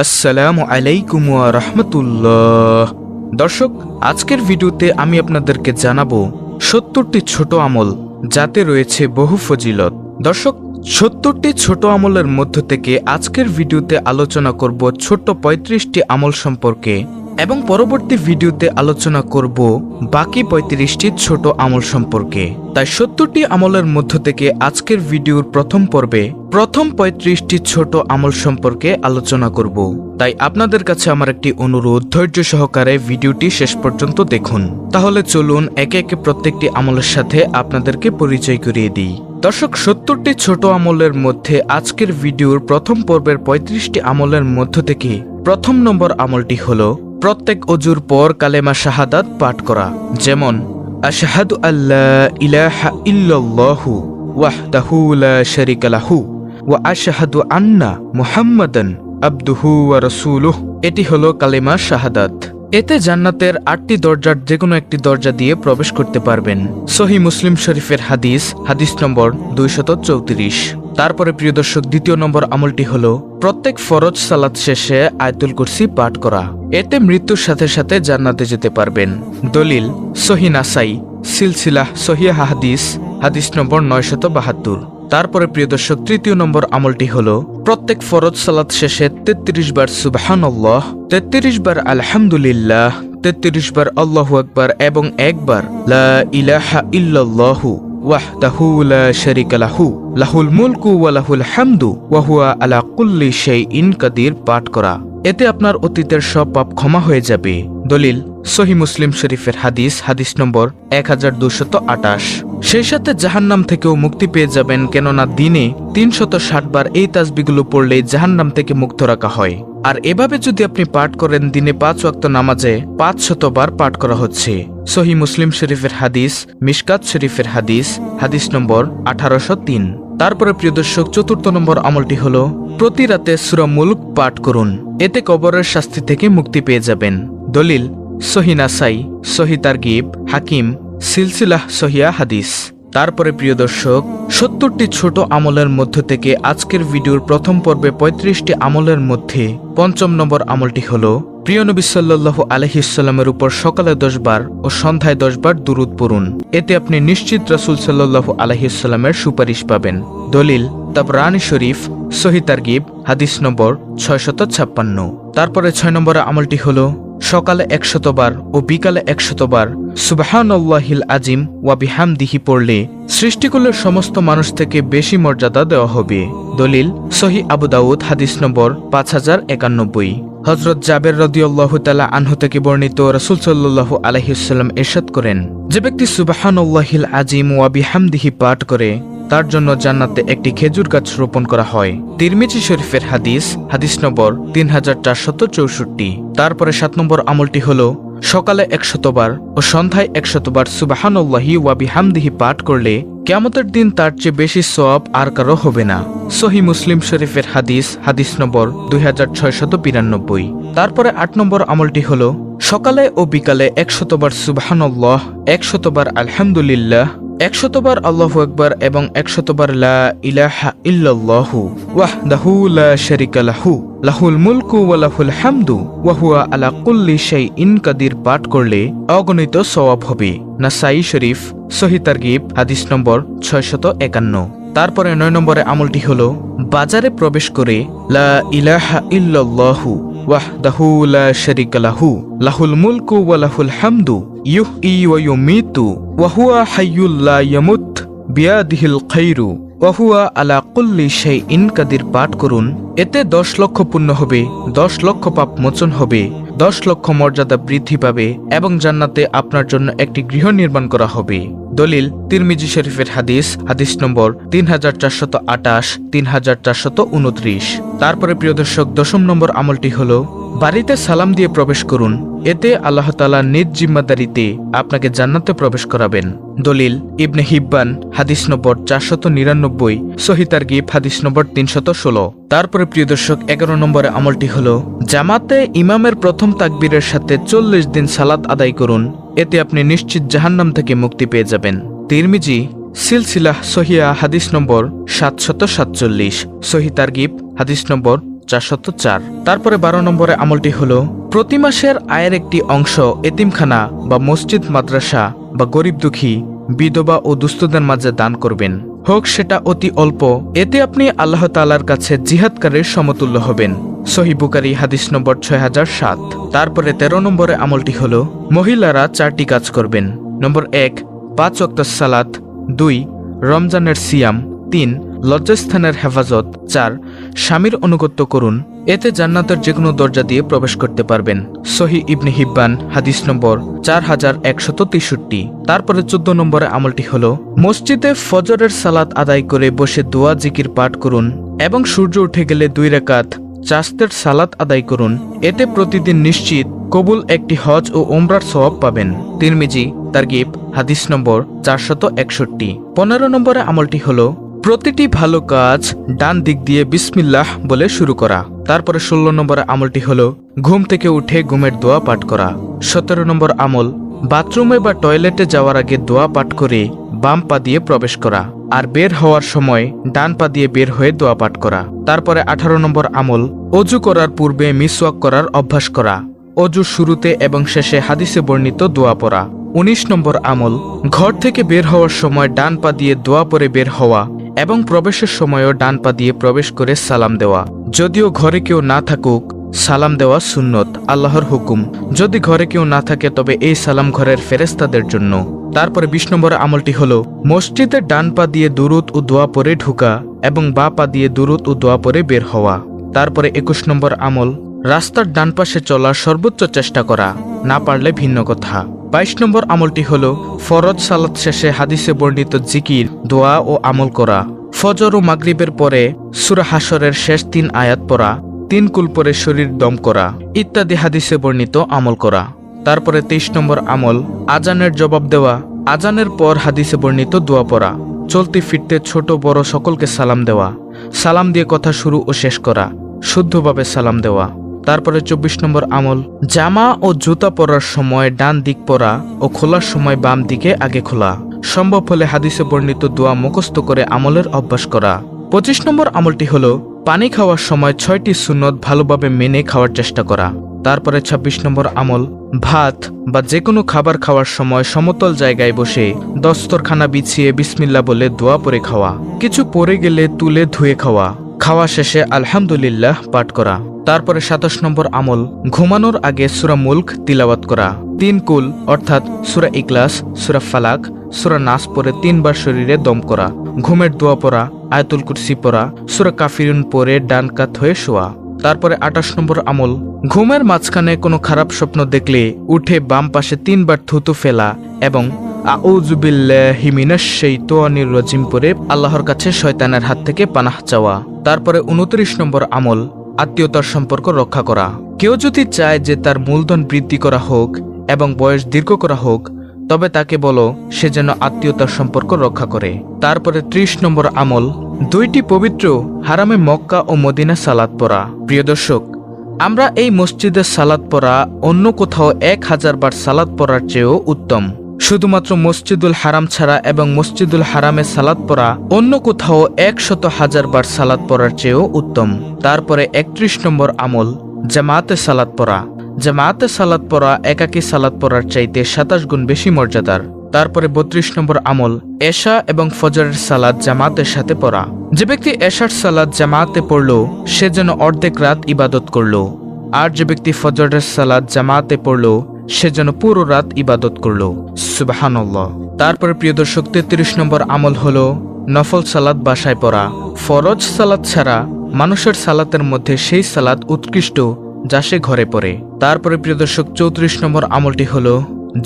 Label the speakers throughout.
Speaker 1: আসসালামু আলাইকুম ওয়া রাহমাতুল্লাহ। দর্শক, আজকের ভিডিওতে আমি আপনাদেরকে জানাবো ৭০টি ছোট আমল যাতে রয়েছে বহু ফজিলত। দর্শক, ৭০টি ছোট আমলের মধ্য থেকে আজকের ভিডিওতে আলোচনা করব ছোট্ট ৩৫টি আমল সম্পর্কে এবং পরবর্তী ভিডিওতে আলোচনা করব বাকি ৩৫টি ছোট আমল সম্পর্কে। তাই ৭০টি আমলের মধ্য থেকে আজকের ভিডিওর প্রথম পর্বে প্রথম ৩৫টি ছোট আমল সম্পর্কে আলোচনা করব। তাই আপনাদের কাছে আমার একটি অনুরোধ, ধৈর্য সহকারে ভিডিওটি শেষ পর্যন্ত দেখুন। তাহলে চলুন একে একে প্রত্যেকটি আমলের সাথে আপনাদেরকে পরিচয় করিয়ে দিই। দর্শক, ৭০টি ছোট আমলের মধ্যে আজকের ভিডিওর প্রথম পর্বের ৩৫টি আমলের মধ্য থেকে প্রথম নম্বর আমলটি হলো প্রত্যেক অজুর পর কালেমা শাহাদাত পাঠ করা। যেমন আশহাদু আল্লা ইলাহা ইল্লাল্লাহু ওয়াহদাহু লা শারীকা লাহু ওয়া আশহাদু আন্না মুহাম্মাদান আবদুহু ওয়া রাসূলুহু। এটি হলো কালেমা শাহাদাত। এতে জান্নাতের ৮টি দরজার যেকোনো একটি দরজা দিয়ে প্রবেশ করতে পারবেন। সহিহ মুসলিম শরীফের হাদিস নম্বর ২৩৪। তারপরে প্রিয় দর্শক, দ্বিতীয় নম্বর আমলটি হলো প্রত্যেক ফরজ সালাত শেষে আয়াতুল কুরসি পাঠ করা। এতে মৃত্যুর সাথে সাথে জান্নাতে যেতে পারবেন। দলিল সহিহ নাসাই সিলসিলাহ সহিহ হাদিস নম্বর ৯৭২। তারপরে প্রিয় দর্শক, তৃতীয় নম্বর আমলটি হলো প্রত্যেক ফরজ সালাত শেষে ৩৩ বার সুবহানাল্লাহ, ৩৩ বার আলহামদুলিল্লাহ, ৩৩ বার আল্লাহু আকবার এবং একবার লা ইলাহা ইল্লাল্লাহু ওয়াহদাহু লা শারীকা লাহু লাহুল মুলকু ওয়া লাহুল হামদু ওয়া হুয়া আলা কুল্লি শাইইন কাদির পাঠ করা। এতে আপনার অতীতের সব পাপ ক্ষমা হয়ে যাবে। দলিল সহিহ মুসলিম শরীফের হাদিস নম্বর ১২২২৮। সেই সাথে জাহান্নাম থেকেও মুক্তি পেয়ে যাবেন, কেননা দিনে ৩৬০ বার এই তাসবিহগুলো পড়লে জাহান্নাম থেকে মুক্ত রাখা হয়। আর এভাবে যদি আপনি পাঠ করেন, দিনে ৫ ওয়াক্ত নামাজে ৫০০ বার পাঠ করা হচ্ছে। সহিহ মুসলিম শরীফের মিশকাত শরীফের হাদিস নম্বর ১৮০৩। তারপরে প্রিয় দর্শক, চতুর্থ নম্বর আমলটি হলো প্রতি রাতে সূরা মুলক পাঠ করুন। এতে কবরের শাস্তি থেকে মুক্তি পেয়ে যাবেন। দলিল সহিহ নাসাই সহিহ তারগিব হাকিম সিলসিলাহ সহিয়া হাদিস। তারপরে প্রিয় দর্শক, ৭০টি ছোট আমলের মধ্য থেকে আজকের ভিডিওর প্রথম পর্বে ৩৫টি আমলের মধ্যে পঞ্চম নম্বর আমলটি হলো প্রিয় নবী সাল্লাল্লাহু আলাইহি ওয়াসাল্লামের উপর সকালে ১০ বার ও সন্ধ্যায় ১০ বার দুরূদ পড়ুন। এতে আপনি নিশ্চিত রাসূল সাল্লাল্লাহু আলাইহি ওয়াসাল্লামের সুপারিশ পাবেন। দলিল তাবরানী শরীফ সহিহ তারগিব হাদিস নম্বর ৬৫৬। তারপরে ৬ নম্বর আমলটি হলো সকালে ১০০ বার ও বিকালে ১০০ বার সুবহানাল্লাহিল আজিম ওয়া বিহামদিহি পড়লে সৃষ্টিকুলের সমস্ত মানুষ থেকে বেশি মর্যাদা দেওয়া হবে। দলিল সহিহ আবু দাউদ হাদিস নম্বর ৫০৯১। হযরত জাবের রাদিয়াল্লাহু তাআলা আনহু থেকে বর্ণিত, রাসূল সাল্লাল্লাহু আলাইহি ওয়াসাল্লাম ইরশাদ করেন, যে ব্যক্তি সুবহানাল্লাহিল আজিম ওয়া বিহামদিহি পাঠ করে তার জন্য জান্নাতে একটি খেজুর গাছ রোপণ করা হয়। তিরমিজি শরীফের হাদিস নম্বর ৩৪৬৪। তারপরে ৭ নম্বর আমলটি হলো সকালে ১০০ বার ও সন্ধ্যায় ১০০ বার সুবহানাল্লাহি ওয়া বিহামদিহি পাঠ করলে কিয়ামতের দিন তার চেয়ে বেশি সওয়াব আর কারো হবে না। সহিহ মুসলিম শরীফের হাদিস নম্বর ২৬৯২। তারপরে ৮ নম্বর আমলটি হলো সকালে ও বিকালে ১০০ বার সুবহানাল্লাহ, ১০০ বার আলহামদুলিল্লাহ, ১০০ বার আল্লাহু আকবার এবং ১০০ বার লা ইলাহা ইল্লাল্লাহু ওয়াহদাহু লা শারীকা লাহু লাহুল মুলকু ওয়া লাহুল হামদু ওয়া হুয়া আলা কুল্লি শাইইন কাদির পাঠ করলে অগণিত সওয়াব হবে। নাসাই শরীফ সহিহ তারগিব হাদিস নম্বর ৬৫১। তারপরে ৯ নম্বরে আমলটি হলো বাজারে প্রবেশ করে লা ইলাহা ইল্লাল্লাহু ওয়াহদাহু লা শারীকা লাহু লাহুল মুলকু ওয়া লাহুল হামদু ইউহয়ি ওয়া ইউমীতু ওয়া হুয়া হাইয়্যুল লা ইয়ামুত বিয়াদিহিল খায়রু ওয়া হুয়া আলা কুল্লি শাইইন কাদির পাঠ করুন। এতে ১০ লক্ষ পুণ্য হবে, ১০ লক্ষ পাপ মোচন হবে, ১০ লক্ষ মর্যাদা বৃদ্ধি পাবে এবং জান্নাতে আপনার জন্য একটি গৃহ নির্মাণ করা হবে। দলিল তিরমিজি শরীফের হাদিস নম্বর ৩৪২৮, ৩৪২৯। তারপরে প্রিয় দর্শক, ১০ম নম্বর আমলটি হলো বাড়িতে সালাম দিয়ে প্রবেশ করুন। এতে আল্লাহ তাআলা নিজ জিম্মাদারিতে আপনাকে জান্নাতে প্রবেশ করাবেন। দলিল ইবনে হিব্বান হাদিস নম্বর ৪৯৯, সহিহ তারগিব হাদিস নম্বর ৩১৬। তারপরে প্রিয় দর্শক, ১১ নম্বরে আমলটি হলো জামাতে ইমামের প্রথম তাকবীরের সাথে ৪০ দিন সালাত আদায় করুন। এতে আপনি নিশ্চিত জাহান্নাম থেকে মুক্তি পেয়ে যাবেন। তিরমিজি সিলসিলাহ সহিয়া হাদিস নম্বর ৭৪৭, সহিহ তারগিব হাদিস নম্বর 404। তারপরে 12 নম্বরে আমলটি হলো প্রতি মাসের আয়ের একটি অংশ এতিমখানা বা মসজিদ মাদ্রাসা বা গরিব দুঃখী বিধবা ও দুস্থদের মাঝে দান করবেন, হোক সেটা অতি অল্প। এতে আপনি আল্লাহ তাআলার কাছে জিহাদকারীর সমতুল্য হবেন। সহিহ বুখারী হাদিস নম্বর 6007। তারপরে 13 নম্বরে আমলটি হলো মহিলারা 4টি কাজ করবেন। নম্বর 1, 5 ওয়াক্ত সালাত। 2, রমজানের সিয়াম। 3, লজ্জাস্থানের হেফাজত। 4, স্বামীর আনুগত্য করুন। এতে জান্নাতের যে কোনো দরজা দিয়ে প্রবেশ করতে পারবেন। সহিহ ইবনে হিব্বান হাদিস নম্বর 4163। তারপরে 14 নম্বরে আমলটি হলো মসজিদে ফজরের সালাত আদায় করে বসে দোয়া জিকির পাঠ করুন এবং সূর্য উঠে গেলে 2 রাকাত চাস্তের সালাত আদায় করুন। এতে প্রতিদিন নিশ্চিত কবুল একটি হজ ও উমরার সওয়াব পাবেন। তিরমিজি তারগিব হাদিস নম্বর 461। 15 নম্বরে আমলটি হলো প্রতিটি ভালো কাজ ডান দিক দিয়ে বিসমিল্লাহ বলে শুরু করা। তারপরে 16 নম্বরে আমলটি হলো ঘুম থেকে উঠে ঘুমের দোয়া পাঠ করা। 17 নম্বর আমল বাথরুমে বা টয়লেটে যাওয়ার আগে দোয়া পাঠ করে বাম পা দিয়ে প্রবেশ করা আর বের হওয়ার সময় ডান পা দিয়ে বের হয়ে দোয়া পাঠ করা। তারপরে 18 নম্বর আমল অজু করার পূর্বে মিসওয়াক করার অভ্যাস করা, অজুর শুরুতে এবং শেষে হাদিসে বর্ণিত দোয়া পড়া। 19 নম্বর আমল ঘর থেকে বের হওয়ার সময় ডান পা দিয়ে দোয়া পড়ে বের হওয়া এবং প্রবেশের সময়ও ডান পা দিয়ে প্রবেশ করে সালাম দেওয়া। যদিও ঘরে কেউ না থাকুক সালাম দেওয়া সুন্নত, আল্লাহর হুকুম। যদি ঘরে কেউ না থাকে তবে এই সালাম ঘরের ফেরেশতাদের জন্য। তারপরে 20 নম্বরে আমলটি হলো মসজিদের ডান পা দিয়ে দুরূদ ও দোয়া পড়ে ঢুকা এবং বাঁ পা দিয়ে দুরূদ ও দোয়া পড়ে বের হওয়া। তারপরে 21 নম্বর আমল রাস্তার ডান পাশে চলার সর্বোচ্চ চেষ্টা করা, না পারলে ভিন্ন কথা। 22 নম্বর আমলটি হলো ফরজ সালাত শেষে হাদিসে বর্ণিত জিকির, দোয়া ও আমল করা। ফজর ও মাগরিবের পরে সূরা হাশরের শেষ 3 আয়াত পড়া, 3 কুল পরে শরীর দম করা ইত্যাদি হাদিসে বর্ণিত আমল করা। তারপরে 23 নম্বর আমল আজানের জবাব দেওয়া, আজানের পর হাদিসে বর্ণিত দোয়া পড়া, চলতে ফিরতে ছোট বড় সকলকে সালাম দেওয়া, সালাম দিয়ে কথা শুরু ও শেষ করা, শুদ্ধভাবে সালাম দেওয়া। তারপরে 24 নম্বর আমল জামা ও জুতা পরার সময় ডান দিক পরা ও খোলার সময় বাম দিকে আগে খোলা, সম্ভব হলে হাদিসে বর্ণিত দোয়া মুখস্থ করে আমলের অভ্যাস করা। 25 নম্বর আমলটি হলো পানি খাওয়ার সময় 6টি সুন্নত ভালোভাবে মেনে খাওয়ার চেষ্টা করা। তারপরে 26 নম্বর আমল ভাত বা যে কোনো খাবার খাওয়ার সময় সমতল জায়গায় বসে দস্তরখানা বিছিয়ে বিসমিল্লাহ বলে দোয়া পড়ে খাওয়া, কিছু পড়ে গেলে তুলে ধুয়ে খাওয়া, খাওয়া শেষে আলহামদুলিল্লাহ পাঠ করা। তারপরে 27 নম্বর আমল ঘুমানোর আগে সূরা মুলক তিলাওয়াত করা, 3 কুল অর্থাৎ সূরা ইখলাস, সূরা ফালাক, সূরা নাস পড়ে 3 বার শরীরে দম করা, ঘুমের দোয়া পড়া, আয়াতুল কুরসি পড়া, সূরা কাফিরুন পড়ে ডান কাত হয়ে শোয়া। তারপরে 28 নম্বর আমল ঘুমের মাঝখানে কোনো খারাপ স্বপ্ন দেখলে উঠে বাম পাশে 3 বার থুতু ফেলা এবং আউযু বিল্লাহি মিনাশ শাইতানির রাজিম পড়ে আল্লাহর কাছে শয়তানের হাত থেকে পানাহ চাওয়া। তারপরে 29 নম্বর আমল আত্মীয়তার সম্পর্ক রক্ষা করা। কেউ যদি চায় যে তার মূলধন বৃদ্ধি করা হোক এবং বয়স দীর্ঘ করা হোক তবে তাকে বলো সে যেন আত্মীয়তার সম্পর্ক রক্ষা করে। তারপরে 30 নম্বর আমল 2টি পবিত্র হারামে মক্কা ও মদিনা সালাত পড়া। প্রিয় দর্শক, আমরা এই মসজিদে সালাত পড়া অন্য কোথাও 1000 বার সালাত পড়ার চেয়েও উত্তম। শুধুমাত্র মসজিদুল হারাম ছাড়া এবং মসজিদুল হারামে সালাত পড়া অন্য কোথাও 100,000 বার সালাত পড়ার চেয়েও উত্তম। তারপরে 31 নম্বর আমল জামাতে সালাত পড়া। জামাতে সালাত পড়া একাকী সালাত পড়ার চাইতে 27 গুণ বেশি মর্যাদার। তারপরে 32 নম্বর আমল এশা এবং ফজরের সালাত জামাতের সাথে পড়া। যে ব্যক্তি এশার সালাত জামাতে পড়ল সে যেন অর্ধেক রাত ইবাদত করল, আর যে ব্যক্তি ফজরের সালাত জামাতে পড়ল সে যেন পুরো রাত ইবাদত করল। সুবহানাল্লাহ। তারপরে প্রিয় দর্শক 33 নম্বর আমল হলো নফল সালাত বাসায় পড়া। ফরজ সালাত ছাড়া মানুষের সালাতের মধ্যে সেই সালাত উৎকৃষ্ট যা সে ঘরে পড়ে। তারপরে প্রিয় দর্শক 34 নম্বর আমলটি হলো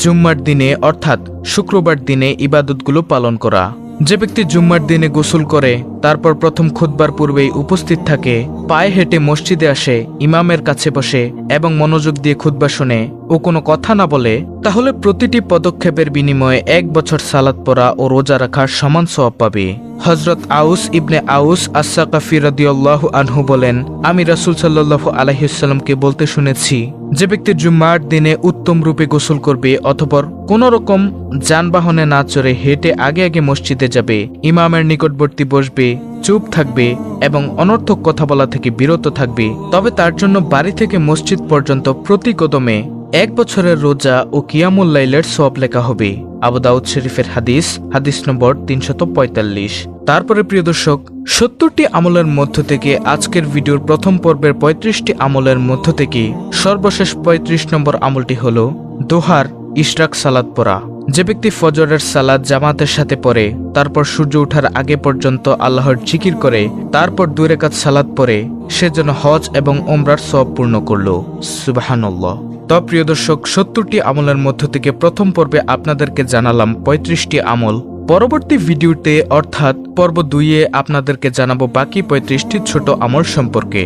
Speaker 1: জুম্মার দিনে অর্থাৎ শুক্রবার দিনে ইবাদতগুলো পালন করা। যে ব্যক্তি জুম্মার দিনে গোসল করে তারপর প্রথম খুতবার পূর্বেই উপস্থিত থাকে, পায়ে হেঁটে মসজিদে আসে, ইমামের কাছে বসে এবং মনোযোগ দিয়ে খুতবা শুনে ও কোনো কথা না বলে, তাহলে প্রতিটি পদক্ষেপের বিনিময়ে 1 বছর সালাত পড়া ও রোজা রাখার সমান সওয়াব পাবে। হযরত আউস ইবনে আউস আস-সাকাফী রাদিয়াল্লাহু আনহু বলেন, আমি রাসূল সাল্লাল্লাহু আলাইহি ওয়াসাল্লামকে বলতে শুনেছি, যে ব্যক্তি জুম্মার দিনে উত্তম রূপে গোসল করবে অথবা কোন রকম যানবাহনে না চড়ে হেঁটে আগে আগে মসজিদে যাবে, ইমামের নিকটবর্তী বসবে, চুপ থাকবে এবং অনর্থক কথা বলা থেকে বিরত থাকবে, তবে তার জন্য বাড়ি থেকে মসজিদ পর্যন্ত প্রতি কদমে 1 বছরের রোজা ও কিয়ামুল লাইলের সওয়াব লেখা হবে। আবু দাউদ শরীফের হাদিস নম্বর 345। তারপরে প্রিয় দর্শক, 70টি আমলের মধ্য থেকে আজকের ভিডিওর প্রথম পর্বের 35টি আমলের মধ্য থেকে সর্বশেষ 35 নম্বর আমলটি হলো দোহার ইশরাক সালাত পড়া। যে ব্যক্তি ফজরের সালাত জামাতের সাথে পড়ে, তারপর সূর্য ওঠার আগে পর্যন্ত আল্লাহর জিকির করে, তারপর 2 রাকাত সালাত পড়ে, সে যেন হজ এবং ওমরার সওয়াব পূর্ণ করল। সুবহানাল্লাহ। তো প্রিয় দর্শক, 70টি আমলের মধ্য থেকে প্রথম পর্বে আপনাদেরকে জানালাম 35টি আমল। পরবর্তী ভিডিওতে অর্থাৎ পর্ব 2-এ আপনাদেরকে জানাবো বাকি 35টি ছোট আমল সম্পর্কে।